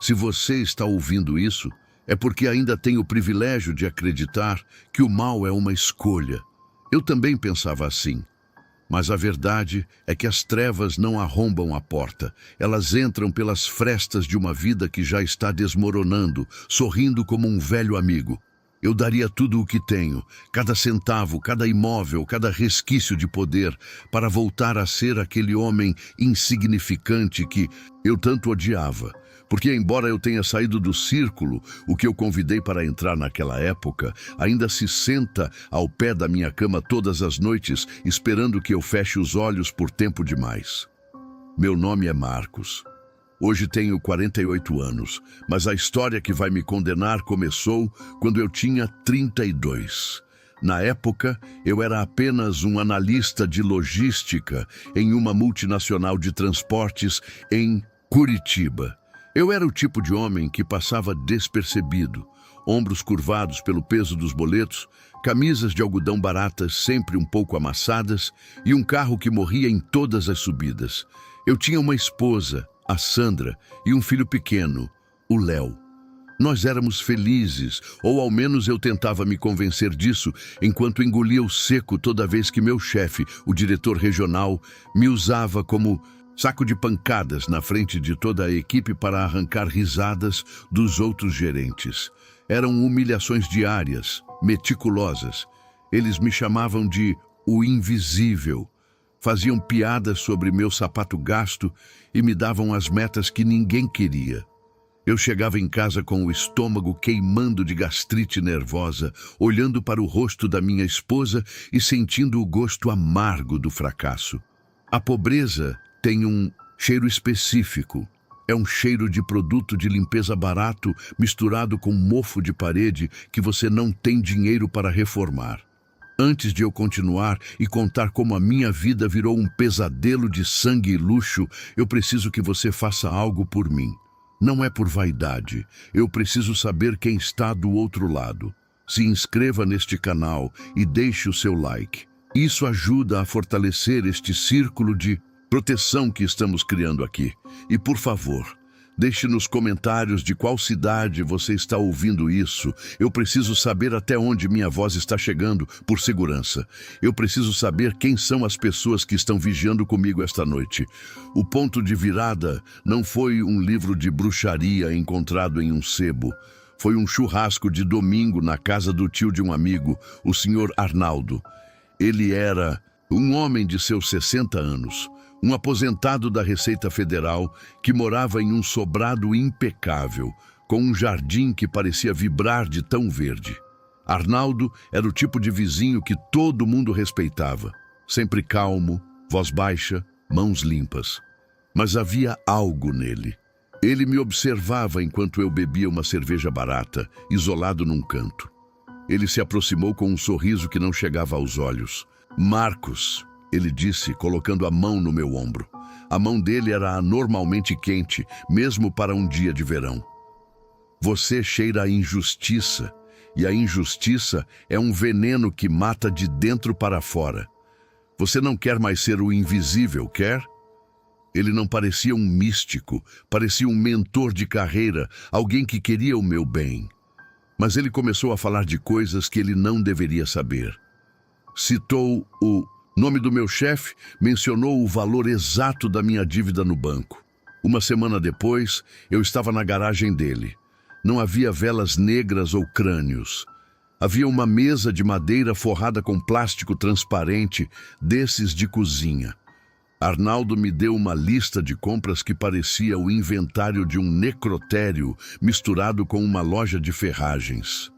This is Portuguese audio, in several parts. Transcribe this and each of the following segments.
Se você está ouvindo isso, é porque ainda tem o privilégio de acreditar que o mal é uma escolha. Eu também pensava assim. Mas a verdade é que as trevas não arrombam a porta. Elas entram pelas frestas de uma vida que já está desmoronando, sorrindo como um velho amigo. Eu daria tudo o que tenho, cada centavo, cada imóvel, cada resquício de poder, para voltar a ser aquele homem insignificante que eu tanto odiava. Porque, embora eu tenha saído do círculo, o que eu convidei para entrar naquela época ainda se senta ao pé da minha cama todas as noites, esperando que eu feche os olhos por tempo demais. Meu nome é Marcos. Hoje tenho 48 anos, mas a história que vai me condenar começou quando eu tinha 32. Na época, eu era apenas um analista de logística em uma multinacional de transportes em Curitiba. Eu era o tipo de homem que passava despercebido, ombros curvados pelo peso dos boletos, camisas de algodão baratas sempre um pouco amassadas e um carro que morria em todas as subidas. Eu tinha uma esposa, a Sandra, e um filho pequeno, o Léo. Nós éramos felizes, ou ao menos eu tentava me convencer disso, enquanto engolia o seco toda vez que meu chefe, o diretor regional, me usava como saco de pancadas na frente de toda a equipe para arrancar risadas dos outros gerentes. Eram humilhações diárias, meticulosas. Eles me chamavam de o invisível. Faziam piadas sobre meu sapato gasto e me davam as metas que ninguém queria. Eu chegava em casa com o estômago queimando de gastrite nervosa, olhando para o rosto da minha esposa e sentindo o gosto amargo do fracasso. A pobreza tem um cheiro específico. É um cheiro de produto de limpeza barato misturado com mofo de parede que você não tem dinheiro para reformar. Antes de eu continuar e contar como a minha vida virou um pesadelo de sangue e luxo, eu preciso que você faça algo por mim. Não é por vaidade. Eu preciso saber quem está do outro lado. Se inscreva neste canal e deixe o seu like. Isso ajuda a fortalecer este círculo de proteção que estamos criando aqui. E, por favor, deixe nos comentários de qual cidade você está ouvindo isso. Eu preciso saber até onde minha voz está chegando, por segurança. Eu preciso saber quem são as pessoas que estão vigiando comigo esta noite. O ponto de virada não foi um livro de bruxaria encontrado em um sebo. Foi um churrasco de domingo na casa do tio de um amigo, o senhor Arnaldo. Ele era um homem de seus 60 anos. Um aposentado da Receita Federal que morava em um sobrado impecável, com um jardim que parecia vibrar de tão verde. Arnaldo era o tipo de vizinho que todo mundo respeitava, sempre calmo, voz baixa, mãos limpas. Mas havia algo nele. Ele me observava enquanto eu bebia uma cerveja barata, isolado num canto. Ele se aproximou com um sorriso que não chegava aos olhos. "Marcos", ele disse, colocando a mão no meu ombro. A mão dele era anormalmente quente, mesmo para um dia de verão. "Você cheira a injustiça, e a injustiça é um veneno que mata de dentro para fora. Você não quer mais ser o invisível, quer?" Ele não parecia um místico, parecia um mentor de carreira, alguém que queria o meu bem. Mas ele começou a falar de coisas que ele não deveria saber. Citou o nome do meu chefe, mencionou o valor exato da minha dívida no banco. Uma semana depois, eu estava na garagem dele. Não havia velas negras ou crânios. Havia uma mesa de madeira forrada com plástico transparente, desses de cozinha. Arnaldo me deu uma lista de compras que parecia o inventário de um necrotério misturado com uma loja de ferragens.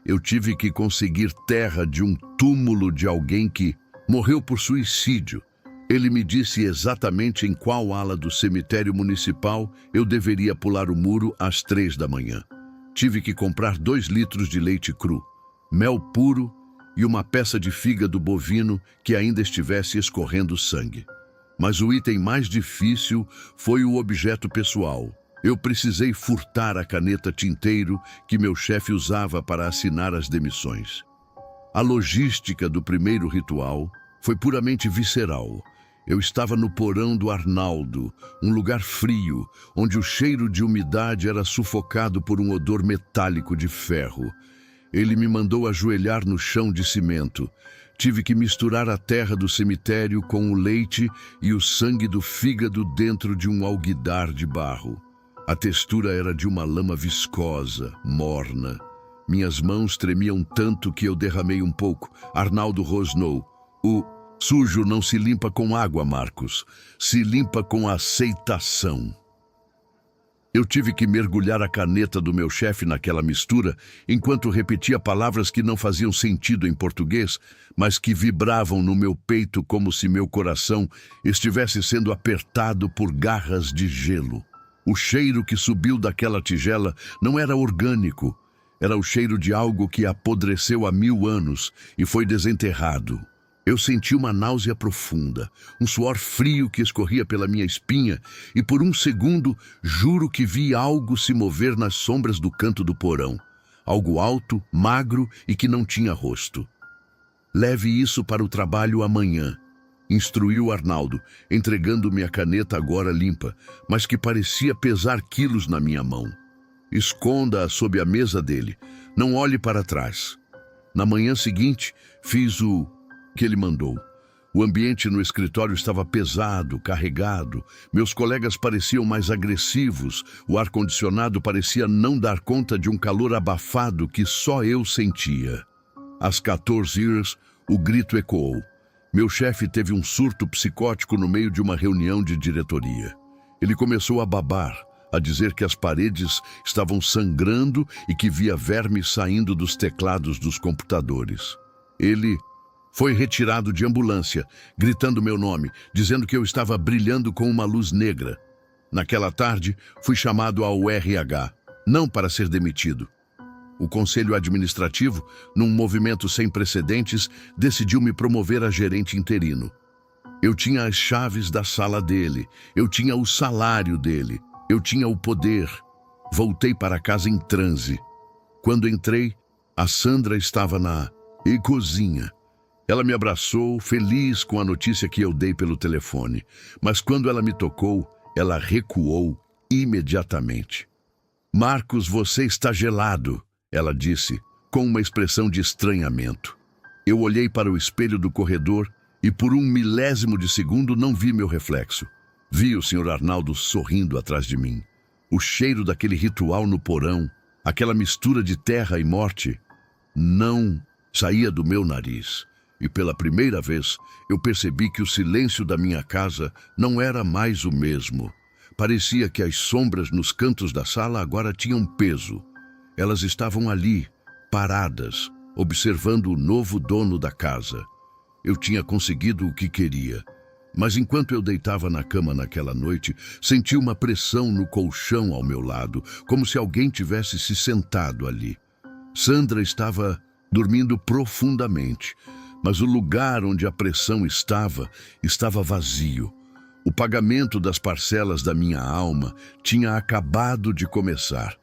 Eu tive que conseguir terra de um túmulo de alguém que morreu por suicídio. Ele me disse exatamente em qual ala do cemitério municipal eu deveria pular o muro às 3 da manhã. Tive que comprar 2 litros de leite cru, mel puro e uma peça de fígado bovino que ainda estivesse escorrendo sangue. Mas o item mais difícil foi o objeto pessoal. Eu precisei furtar a caneta tinteiro que meu chefe usava para assinar as demissões. A logística do primeiro ritual foi puramente visceral. Eu estava no porão do Arnaldo, um lugar frio, onde o cheiro de umidade era sufocado por um odor metálico de ferro. Ele me mandou ajoelhar no chão de cimento. Tive que misturar a terra do cemitério com o leite e o sangue do fígado dentro de um alguidar de barro. A textura era de uma lama viscosa, morna. Minhas mãos tremiam tanto que eu derramei um pouco. Arnaldo rosnou. O sujo não se limpa com água, Marcos. Se limpa com aceitação. Eu tive que mergulhar a caneta do meu chefe naquela mistura, enquanto repetia palavras que não faziam sentido em português, mas que vibravam no meu peito como se meu coração estivesse sendo apertado por garras de gelo. O cheiro que subiu daquela tigela não era orgânico. Era o cheiro de algo que apodreceu há 1000 anos e foi desenterrado. Eu senti uma náusea profunda, um suor frio que escorria pela minha espinha e por um segundo juro que vi algo se mover nas sombras do canto do porão. Algo alto, magro e que não tinha rosto. Leve isso para o trabalho amanhã, instruiu Arnaldo, entregando-me a caneta agora limpa, mas que parecia pesar quilos na minha mão. Esconda-a sob a mesa dele, não olhe para trás. Na manhã seguinte, fiz o que ele mandou. O ambiente no escritório estava pesado, carregado. Meus colegas pareciam mais agressivos. O ar-condicionado parecia não dar conta de um calor abafado que só eu sentia. Às 14h, o grito ecoou. Meu chefe teve um surto psicótico no meio de uma reunião de diretoria. Ele começou a babar, a dizer que as paredes estavam sangrando e que via vermes saindo dos teclados dos computadores. Ele foi retirado de ambulância, gritando meu nome, dizendo que eu estava brilhando com uma luz negra. Naquela tarde, fui chamado ao RH, não para ser demitido. O Conselho Administrativo, num movimento sem precedentes, decidiu me promover a gerente interino. Eu tinha as chaves da sala dele, eu tinha o salário dele, eu tinha o poder. Voltei para casa em transe. Quando entrei, a Sandra estava na cozinha. Ela me abraçou, feliz com a notícia que eu dei pelo telefone. Mas quando ela me tocou, ela recuou imediatamente. Marcos, você está gelado, ela disse, com uma expressão de estranhamento. Eu olhei para o espelho do corredor e por um milésimo de segundo não vi meu reflexo. Vi o Sr. Arnaldo sorrindo atrás de mim. O cheiro daquele ritual no porão, aquela mistura de terra e morte, não saía do meu nariz. E pela primeira vez, eu percebi que o silêncio da minha casa não era mais o mesmo. Parecia que as sombras nos cantos da sala agora tinham peso. Elas estavam ali, paradas, observando o novo dono da casa. Eu tinha conseguido o que queria. Mas enquanto eu deitava na cama naquela noite, senti uma pressão no colchão ao meu lado, como se alguém tivesse se sentado ali. Sandra estava dormindo profundamente. Mas o lugar onde a pressão estava vazio. O pagamento das parcelas da minha alma tinha acabado de começar.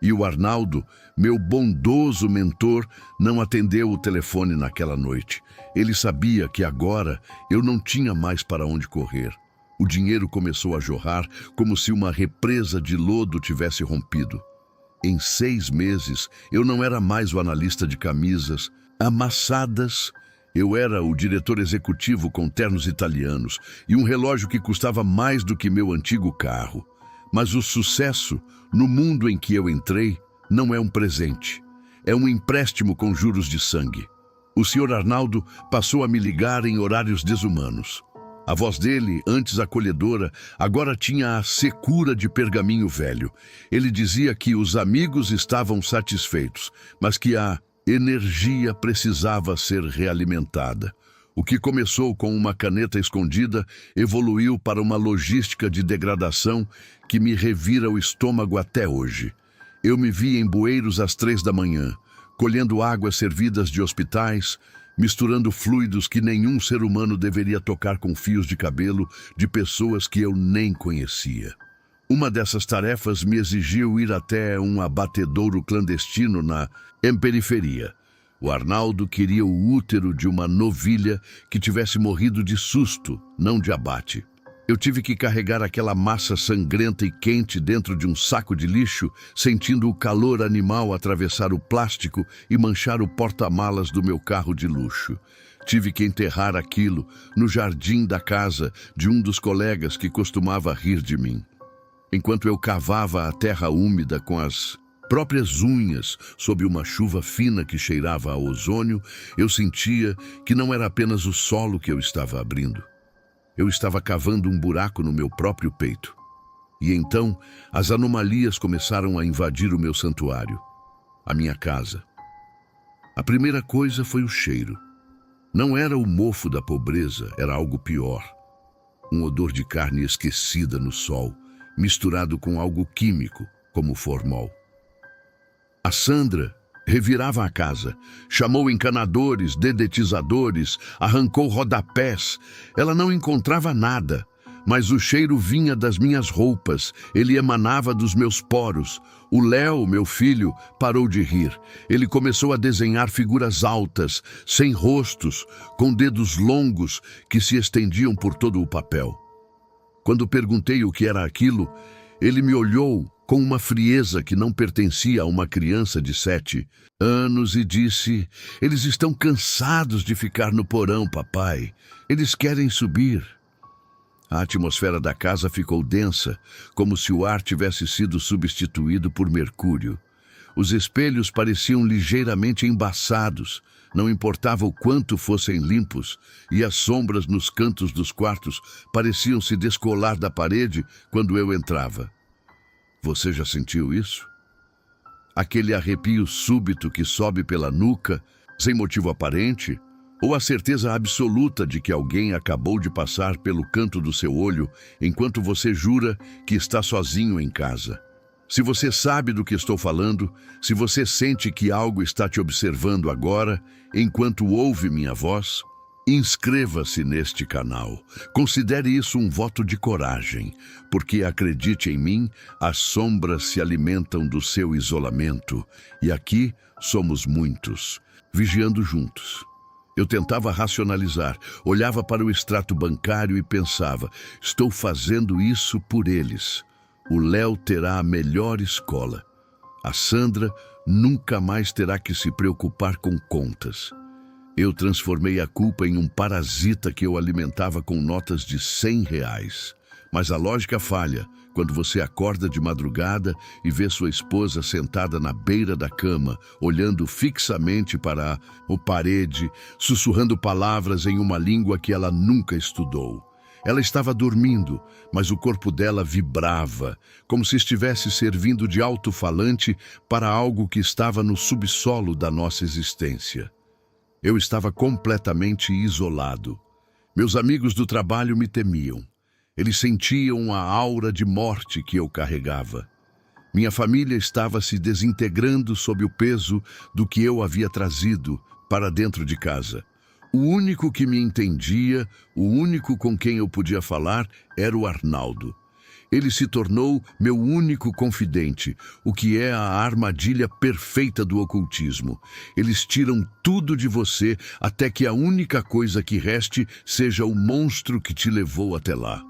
E o Arnaldo, meu bondoso mentor, não atendeu o telefone naquela noite. Ele sabia que agora eu não tinha mais para onde correr. O dinheiro começou a jorrar como se uma represa de lodo tivesse rompido. Em 6 meses, eu não era mais o analista de camisas amassadas. Eu era o diretor executivo com ternos italianos e um relógio que custava mais do que meu antigo carro. Mas o sucesso, no mundo em que eu entrei, não é um presente. É um empréstimo com juros de sangue. O Sr. Arnaldo passou a me ligar em horários desumanos. A voz dele, antes acolhedora, agora tinha a secura de pergaminho velho. Ele dizia que os amigos estavam satisfeitos, mas que a energia precisava ser realimentada. O que começou com uma caneta escondida evoluiu para uma logística de degradação que me revira o estômago até hoje. Eu me vi em bueiros às 3 da manhã, colhendo águas servidas de hospitais, misturando fluidos que nenhum ser humano deveria tocar com fios de cabelo de pessoas que eu nem conhecia. Uma dessas tarefas me exigiu ir até um abatedouro clandestino na periferia. O Arnaldo queria o útero de uma novilha que tivesse morrido de susto, não de abate. Eu tive que carregar aquela massa sangrenta e quente dentro de um saco de lixo, sentindo o calor animal atravessar o plástico e manchar o porta-malas do meu carro de luxo. Tive que enterrar aquilo no jardim da casa de um dos colegas que costumava rir de mim. Enquanto eu cavava a terra úmida com as próprias unhas sob uma chuva fina que cheirava a ozônio, eu sentia que não era apenas o solo que eu estava abrindo. Eu estava cavando um buraco no meu próprio peito. E então, as anomalias começaram a invadir o meu santuário, a minha casa. A primeira coisa foi o cheiro. Não era o mofo da pobreza, era algo pior. Um odor de carne esquecida no sol, misturado com algo químico, como formol. A Sandra revirava a casa, chamou encanadores, dedetizadores, arrancou rodapés. Ela não encontrava nada, mas o cheiro vinha das minhas roupas, ele emanava dos meus poros. O Léo, meu filho, parou de rir. Ele começou a desenhar figuras altas, sem rostos, com dedos longos que se estendiam por todo o papel. Quando perguntei o que era aquilo, ele me olhou com uma frieza que não pertencia a uma criança de 7 anos e disse: "Eles estão cansados de ficar no porão, papai. Eles querem subir." A atmosfera da casa ficou densa, como se o ar tivesse sido substituído por mercúrio. Os espelhos pareciam ligeiramente embaçados, não importava o quanto fossem limpos, e as sombras nos cantos dos quartos pareciam se descolar da parede quando eu entrava. Você já sentiu isso? Aquele arrepio súbito que sobe pela nuca, sem motivo aparente? Ou a certeza absoluta de que alguém acabou de passar pelo canto do seu olho enquanto você jura que está sozinho em casa? Se você sabe do que estou falando, se você sente que algo está te observando agora, enquanto ouve minha voz, inscreva-se neste canal. Considere isso um voto de coragem, porque, acredite em mim, as sombras se alimentam do seu isolamento, e aqui somos muitos, vigiando juntos. Eu tentava racionalizar, olhava para o extrato bancário e pensava: estou fazendo isso por eles. O Léo terá a melhor escola. A Sandra nunca mais terá que se preocupar com contas. Eu transformei a culpa em um parasita que eu alimentava com notas de R$ 100. Mas a lógica falha quando você acorda de madrugada e vê sua esposa sentada na beira da cama, olhando fixamente para a parede, sussurrando palavras em uma língua que ela nunca estudou. Ela estava dormindo, mas o corpo dela vibrava, como se estivesse servindo de alto-falante para algo que estava no subsolo da nossa existência. Eu estava completamente isolado. Meus amigos do trabalho me temiam. Eles sentiam a aura de morte que eu carregava. Minha família estava se desintegrando sob o peso do que eu havia trazido para dentro de casa. O único que me entendia, o único com quem eu podia falar, era o Arnaldo. Ele se tornou meu único confidente, o que é a armadilha perfeita do ocultismo. Eles tiram tudo de você até que a única coisa que reste seja o monstro que te levou até lá.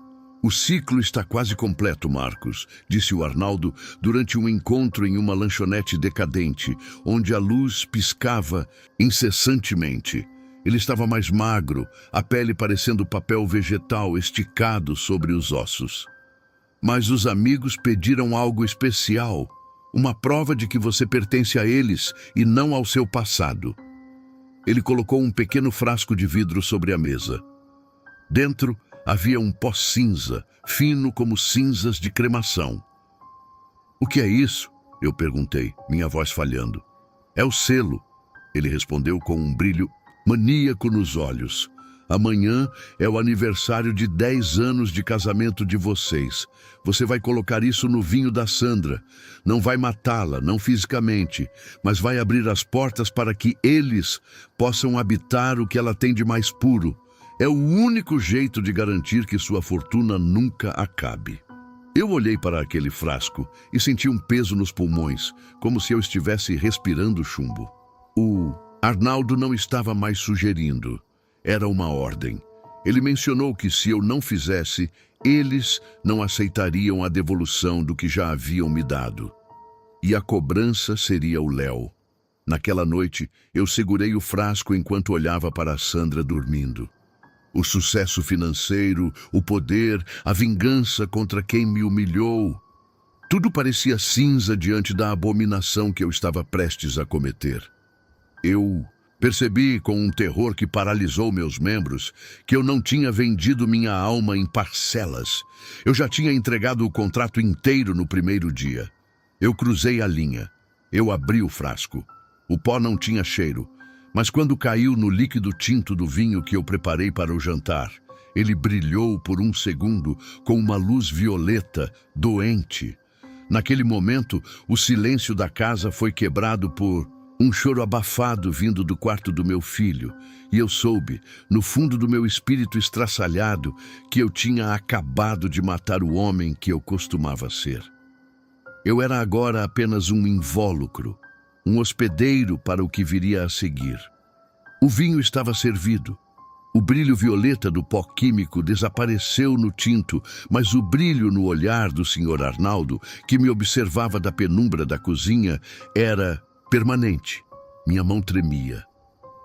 O ciclo está quase completo, Marcos, disse o Arnaldo durante um encontro em uma lanchonete decadente, onde a luz piscava incessantemente. Ele estava mais magro, a pele parecendo papel vegetal esticado sobre os ossos. Mas os amigos pediram algo especial, uma prova de que você pertence a eles e não ao seu passado. Ele colocou um pequeno frasco de vidro sobre a mesa. Dentro havia um pó cinza, fino como cinzas de cremação. "O que é isso?" eu perguntei, minha voz falhando. "É o selo", ele respondeu com um brilho maníaco nos olhos. "Amanhã é o aniversário de 10 anos de casamento de vocês. Você vai colocar isso no vinho da Sandra. Não vai matá-la, não fisicamente, mas vai abrir as portas para que eles possam habitar o que ela tem de mais puro. É o único jeito de garantir que sua fortuna nunca acabe." Eu olhei para aquele frasco e senti um peso nos pulmões, como se eu estivesse respirando chumbo. "O Arnaldo não estava mais sugerindo. Era uma ordem. Ele mencionou que se eu não fizesse, eles não aceitariam a devolução do que já haviam me dado. E a cobrança seria o Léo. Naquela noite, eu segurei o frasco enquanto olhava para Sandra dormindo. O sucesso financeiro, o poder, a vingança contra quem me humilhou. Tudo parecia cinza diante da abominação que eu estava prestes a cometer. Eu percebi com um terror que paralisou meus membros que eu não tinha vendido minha alma em parcelas. Eu já tinha entregado o contrato inteiro no primeiro dia. Eu cruzei a linha. Eu abri o frasco. O pó não tinha cheiro, mas quando caiu no líquido tinto do vinho que eu preparei para o jantar, ele brilhou por um segundo com uma luz violeta, doente. Naquele momento, o silêncio da casa foi quebrado por um choro abafado vindo do quarto do meu filho, e eu soube, no fundo do meu espírito estraçalhado, que eu tinha acabado de matar o homem que eu costumava ser. Eu era agora apenas um invólucro, um hospedeiro para o que viria a seguir. O vinho estava servido. O brilho violeta do pó químico desapareceu no tinto, mas o brilho no olhar do Sr. Arnaldo, que me observava da penumbra da cozinha, era permanente. Minha mão tremia.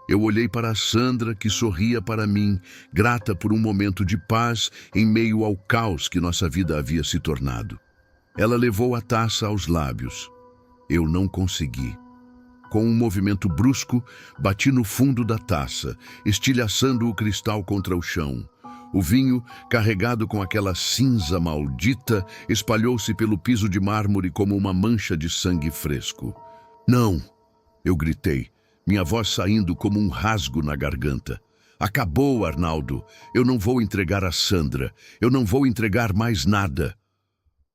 Eu olhei para a Sandra, que sorria para mim, grata por um momento de paz em meio ao caos que nossa vida havia se tornado. Ela levou a taça aos lábios. Eu não consegui. Com um movimento brusco, bati no fundo da taça, estilhaçando o cristal contra o chão. O vinho, carregado com aquela cinza maldita, espalhou-se pelo piso de mármore como uma mancha de sangue fresco. "Não!" eu gritei, minha voz saindo como um rasgo na garganta. "Acabou, Arnaldo. Eu não vou entregar a Sandra. Eu não vou entregar mais nada."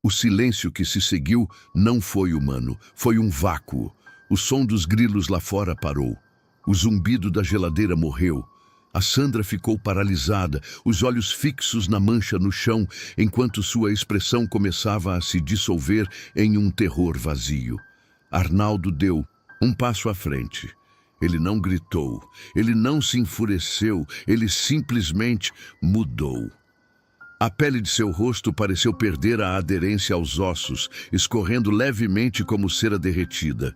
O silêncio que se seguiu não foi humano, foi um vácuo. O som dos grilos lá fora parou. O zumbido da geladeira morreu. A Sandra ficou paralisada, os olhos fixos na mancha no chão, enquanto sua expressão começava a se dissolver em um terror vazio. Arnaldo deu um passo à frente. Ele não gritou, ele não se enfureceu, ele simplesmente mudou. A pele de seu rosto pareceu perder a aderência aos ossos, escorrendo levemente como cera derretida.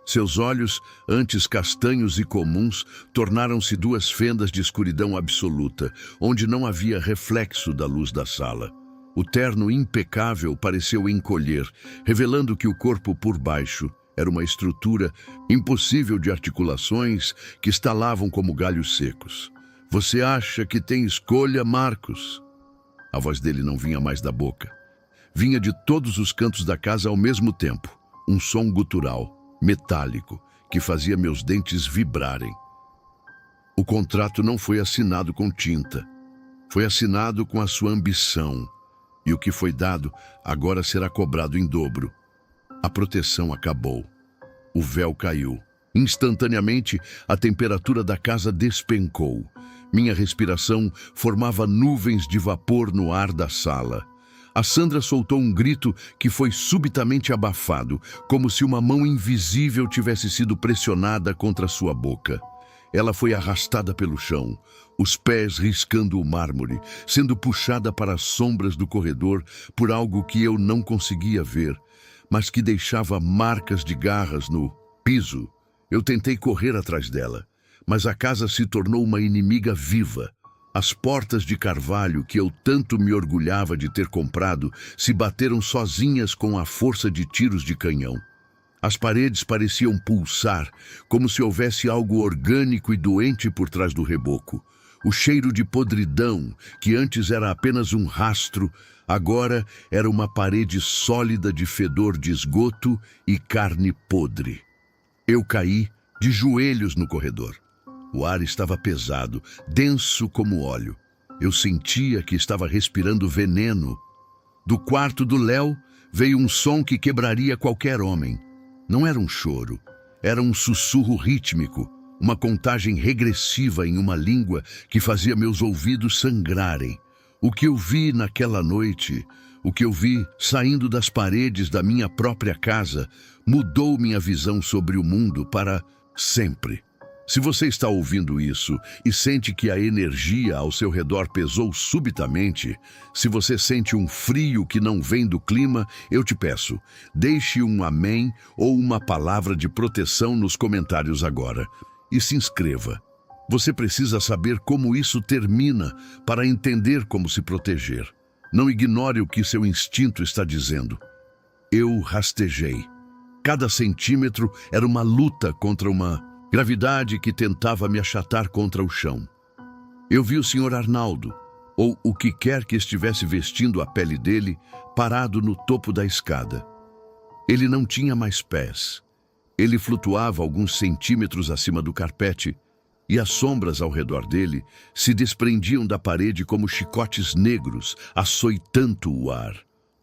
Seus olhos, antes castanhos e comuns, tornaram-se duas fendas de escuridão absoluta, onde não havia reflexo da luz da sala. O terno impecável pareceu encolher, revelando que o corpo por baixo era uma estrutura impossível de articulações que estalavam como galhos secos. "Você acha que tem escolha, Marcos?" A voz dele não vinha mais da boca. Vinha de todos os cantos da casa ao mesmo tempo, um som gutural, metálico, que fazia meus dentes vibrarem. O contrato não foi assinado com tinta. Foi assinado com a sua ambição. E o que foi dado agora será cobrado em dobro. A proteção acabou. O véu caiu. Instantaneamente, a temperatura da casa despencou. Minha respiração formava nuvens de vapor no ar da sala. A Sandra soltou um grito que foi subitamente abafado, como se uma mão invisível tivesse sido pressionada contra sua boca. Ela foi arrastada pelo chão, os pés riscando o mármore, sendo puxada para as sombras do corredor por algo que eu não conseguia ver, mas que deixava marcas de garras no piso. Eu tentei correr atrás dela, mas a casa se tornou uma inimiga viva. As portas de carvalho que eu tanto me orgulhava de ter comprado se bateram sozinhas com a força de tiros de canhão. As paredes pareciam pulsar, como se houvesse algo orgânico e doente por trás do reboco. O cheiro de podridão, que antes era apenas um rastro, agora era uma parede sólida de fedor de esgoto e carne podre. Eu caí de joelhos no corredor. O ar estava pesado, denso como óleo. Eu sentia que estava respirando veneno. Do quarto do Léo veio um som que quebraria qualquer homem. Não era um choro, era um sussurro rítmico, uma contagem regressiva em uma língua que fazia meus ouvidos sangrarem. O que eu vi naquela noite, o que eu vi saindo das paredes da minha própria casa, mudou minha visão sobre o mundo para sempre. Se você está ouvindo isso e sente que a energia ao seu redor pesou subitamente, se você sente um frio que não vem do clima, eu te peço, deixe um amém ou uma palavra de proteção nos comentários agora. E se inscreva. Você precisa saber como isso termina para entender como se proteger. Não ignore o que seu instinto está dizendo. Eu rastejei. Cada centímetro era uma luta contra uma gravidade que tentava me achatar contra o chão. Eu vi o Sr. Arnaldo, ou o que quer que estivesse vestindo a pele dele, parado no topo da escada. Ele não tinha mais pés. Ele flutuava alguns centímetros acima do carpete, e as sombras ao redor dele se desprendiam da parede como chicotes negros, açoitando o ar.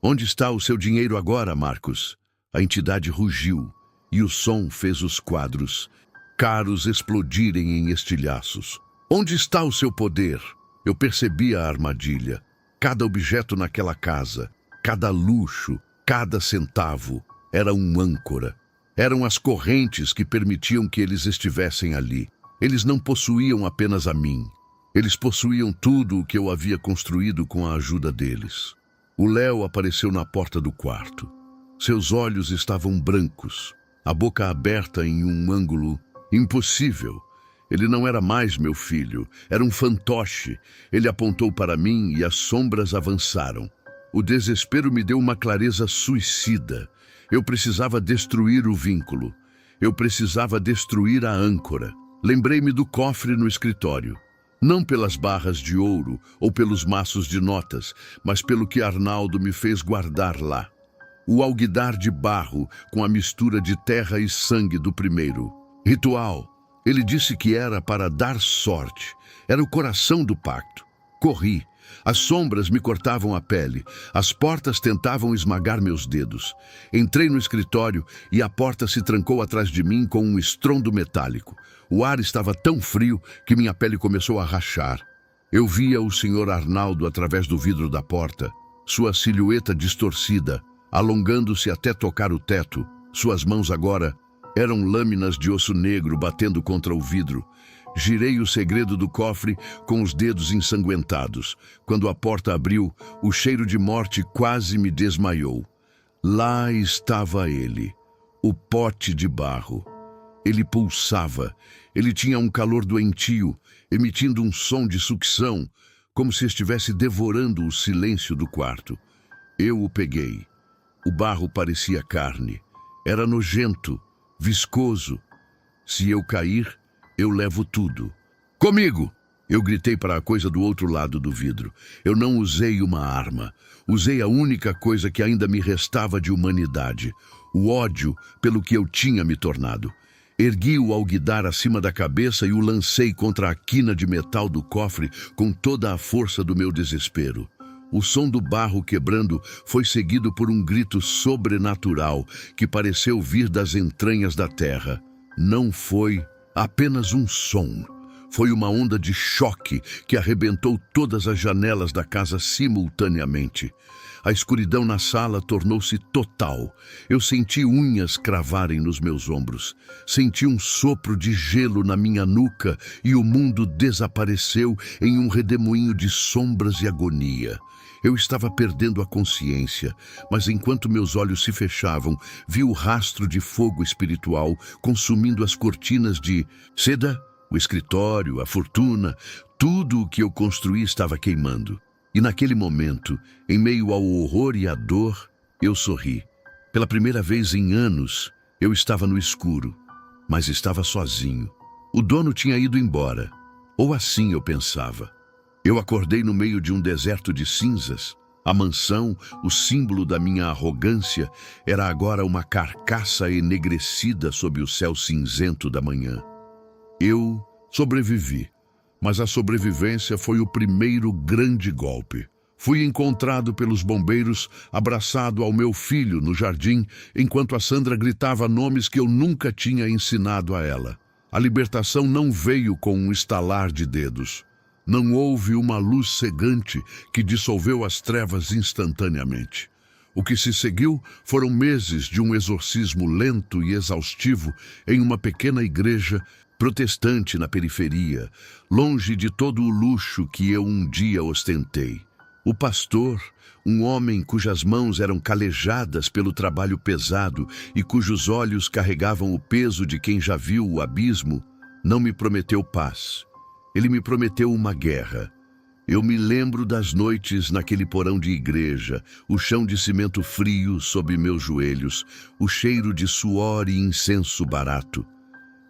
Onde está o seu dinheiro agora, Marcos? A entidade rugiu, e o som fez os quadros caros explodirem em estilhaços. Onde está o seu poder? Eu percebi a armadilha. Cada objeto naquela casa, cada luxo, cada centavo, era um âncora. Eram as correntes que permitiam que eles estivessem ali. Eles não possuíam apenas a mim. Eles possuíam tudo o que eu havia construído com a ajuda deles. O Léo apareceu na porta do quarto. Seus olhos estavam brancos, a boca aberta em um ângulo impossível. Ele não era mais meu filho, era um fantoche. Ele apontou para mim e as sombras avançaram. O desespero me deu uma clareza suicida. Eu precisava destruir o vínculo. Eu precisava destruir a âncora. Lembrei-me do cofre no escritório. Não pelas barras de ouro ou pelos maços de notas, mas pelo que Arnaldo me fez guardar lá. O alguidar de barro com a mistura de terra e sangue do primeiro ritual. Ele disse que era para dar sorte. Era o coração do pacto. Corri. As sombras me cortavam a pele. As portas tentavam esmagar meus dedos. Entrei no escritório e a porta se trancou atrás de mim com um estrondo metálico. O ar estava tão frio que minha pele começou a rachar. Eu via o Sr. Arnaldo através do vidro da porta, sua silhueta distorcida, alongando-se até tocar o teto. Suas mãos agora eram lâminas de osso negro batendo contra o vidro. Girei o segredo do cofre com os dedos ensanguentados. Quando a porta abriu, o cheiro de morte quase me desmaiou. Lá estava ele, o pote de barro. Ele pulsava. Ele tinha um calor doentio, emitindo um som de sucção, como se estivesse devorando o silêncio do quarto. Eu o peguei. O barro parecia carne. Era nojento, viscoso. Se eu cair, eu levo tudo. Comigo! Eu gritei para a coisa do outro lado do vidro. Eu não usei uma arma. Usei a única coisa que ainda me restava de humanidade. O ódio pelo que eu tinha me tornado. Ergui o alguidar acima da cabeça e o lancei contra a quina de metal do cofre com toda a força do meu desespero. O som do barro quebrando foi seguido por um grito sobrenatural que pareceu vir das entranhas da terra. Não foi apenas um som. Foi uma onda de choque que arrebentou todas as janelas da casa simultaneamente. A escuridão na sala tornou-se total. Eu senti unhas cravarem nos meus ombros. Senti um sopro de gelo na minha nuca e o mundo desapareceu em um redemoinho de sombras e agonia. Eu estava perdendo a consciência, mas enquanto meus olhos se fechavam, vi o rastro de fogo espiritual consumindo as cortinas de seda, o escritório, a fortuna, tudo o que eu construí estava queimando. E naquele momento, em meio ao horror e à dor, eu sorri. Pela primeira vez em anos, eu estava no escuro, mas estava sozinho. O dono tinha ido embora, ou assim eu pensava. Eu acordei no meio de um deserto de cinzas. A mansão, o símbolo da minha arrogância, era agora uma carcaça enegrecida sob o céu cinzento da manhã. Eu sobrevivi. Mas a sobrevivência foi o primeiro grande golpe. Fui encontrado pelos bombeiros, abraçado ao meu filho no jardim, enquanto a Sandra gritava nomes que eu nunca tinha ensinado a ela. A libertação não veio com um estalar de dedos. Não houve uma luz cegante que dissolveu as trevas instantaneamente. O que se seguiu foram meses de um exorcismo lento e exaustivo em uma pequena igreja protestante na periferia, longe de todo o luxo que eu um dia ostentei. O pastor, um homem cujas mãos eram calejadas pelo trabalho pesado e cujos olhos carregavam o peso de quem já viu o abismo, não me prometeu paz. Ele me prometeu uma guerra. Eu me lembro das noites naquele porão de igreja, o chão de cimento frio sob meus joelhos, o cheiro de suor e incenso barato.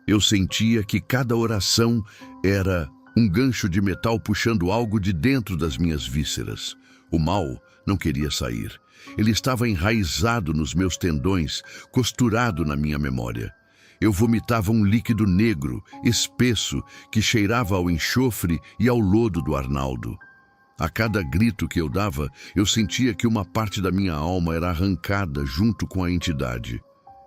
Eu sentia que cada oração era um gancho de metal puxando algo de dentro das minhas vísceras. O mal não queria sair. Ele estava enraizado nos meus tendões, costurado na minha memória. Eu vomitava um líquido negro, espesso, que cheirava ao enxofre e ao lodo do Arnaldo. A cada grito que eu dava, eu sentia que uma parte da minha alma era arrancada junto com a entidade.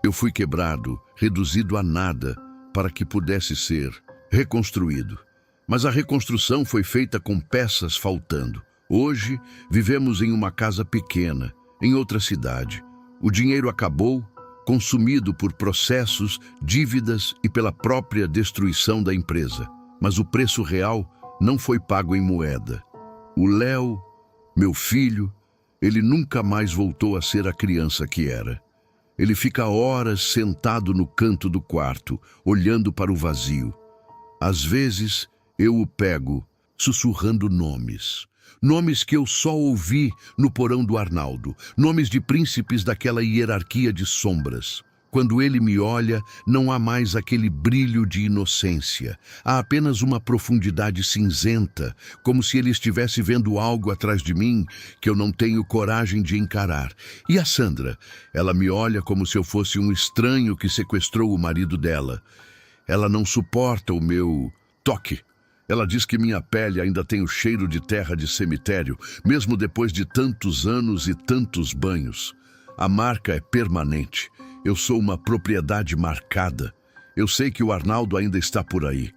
Eu fui quebrado, reduzido a nada, para que pudesse ser reconstruído. Mas a reconstrução foi feita com peças faltando. Hoje, vivemos em uma casa pequena, em outra cidade. O dinheiro acabou, consumido por processos, dívidas e pela própria destruição da empresa. Mas o preço real não foi pago em moeda. O Léo, meu filho, ele nunca mais voltou a ser a criança que era. Ele fica horas sentado no canto do quarto, olhando para o vazio. Às vezes, eu o pego, sussurrando nomes. Nomes que eu só ouvi no porão do Arnaldo, nomes de príncipes daquela hierarquia de sombras. Quando ele me olha, não há mais aquele brilho de inocência. Há apenas uma profundidade cinzenta, como se ele estivesse vendo algo atrás de mim que eu não tenho coragem de encarar. E a Sandra? Ela me olha como se eu fosse um estranho que sequestrou o marido dela. Ela não suporta o meu toque. Ela diz que minha pele ainda tem o cheiro de terra de cemitério, mesmo depois de tantos anos e tantos banhos. A marca é permanente. Eu sou uma propriedade marcada. Eu sei que o Arnaldo ainda está por aí.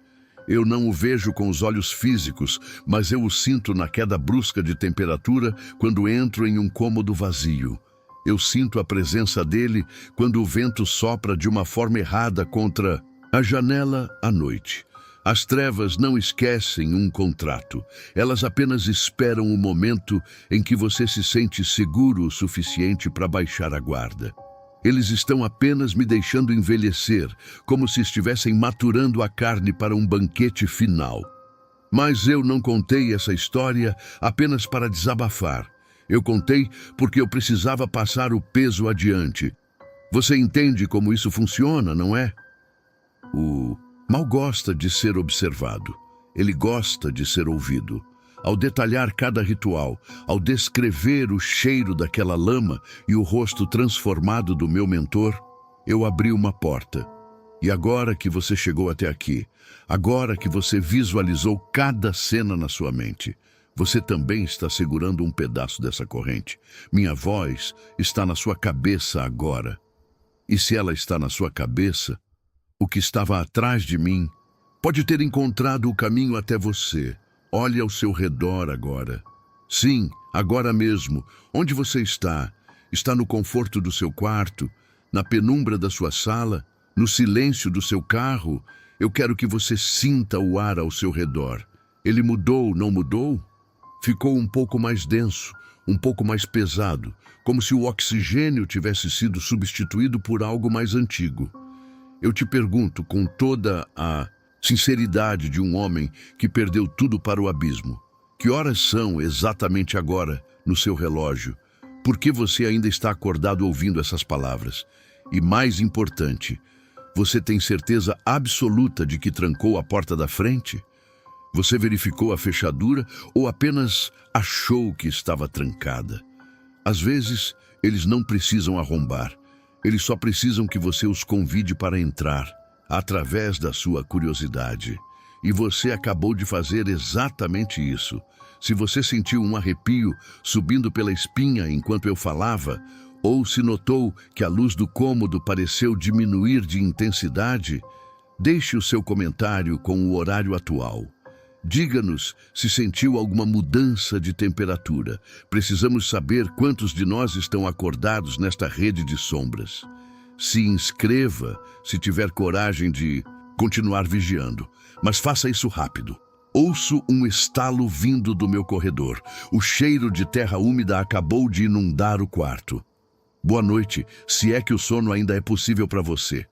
Eu não o vejo com os olhos físicos, mas eu o sinto na queda brusca de temperatura quando entro em um cômodo vazio. Eu sinto a presença dele quando o vento sopra de uma forma errada contra a janela à noite. As trevas não esquecem um contrato. Elas apenas esperam o momento em que você se sente seguro o suficiente para baixar a guarda. Eles estão apenas me deixando envelhecer, como se estivessem maturando a carne para um banquete final. Mas eu não contei essa história apenas para desabafar. Eu contei porque eu precisava passar o peso adiante. Você entende como isso funciona, não é? O mal gosta de ser observado. Ele gosta de ser ouvido. Ao detalhar cada ritual, ao descrever o cheiro daquela lama e o rosto transformado do meu mentor, eu abri uma porta. E agora que você chegou até aqui, agora que você visualizou cada cena na sua mente, você também está segurando um pedaço dessa corrente. Minha voz está na sua cabeça agora. E se ela está na sua cabeça, o que estava atrás de mim pode ter encontrado o caminho até você. Olhe ao seu redor agora. Sim, agora mesmo. Onde você está? Está no conforto do seu quarto? Na penumbra da sua sala? No silêncio do seu carro? Eu quero que você sinta o ar ao seu redor. Ele mudou, não mudou? Ficou um pouco mais denso, um pouco mais pesado, como se o oxigênio tivesse sido substituído por algo mais antigo. Eu te pergunto com toda a sinceridade de um homem que perdeu tudo para o abismo. Que horas são exatamente agora no seu relógio? Por que você ainda está acordado ouvindo essas palavras? E mais importante, você tem certeza absoluta de que trancou a porta da frente? Você verificou a fechadura ou apenas achou que estava trancada? Às vezes, eles não precisam arrombar. Eles só precisam que você os convide para entrar, através da sua curiosidade. E você acabou de fazer exatamente isso. Se você sentiu um arrepio subindo pela espinha enquanto eu falava, ou se notou que a luz do cômodo pareceu diminuir de intensidade, deixe o seu comentário com o horário atual. Diga-nos se sentiu alguma mudança de temperatura. Precisamos saber quantos de nós estão acordados nesta rede de sombras. Se inscreva se tiver coragem de continuar vigiando, mas faça isso rápido. Ouço um estalo vindo do meu corredor. O cheiro de terra úmida acabou de inundar o quarto. Boa noite, se é que o sono ainda é possível para você.